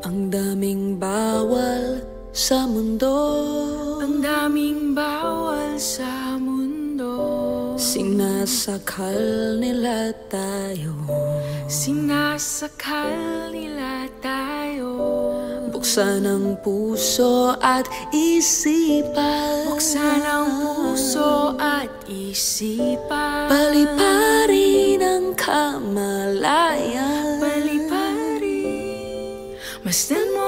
Ang daming bawal sa mundo, ang daming bawal sa mundo. Sinasakal nila tayo, sinasakal nila tayo. Buksan ang puso at isipan, buksan ang puso at isipan. Paliparin ang kamalayan, paliparin. Masdan mo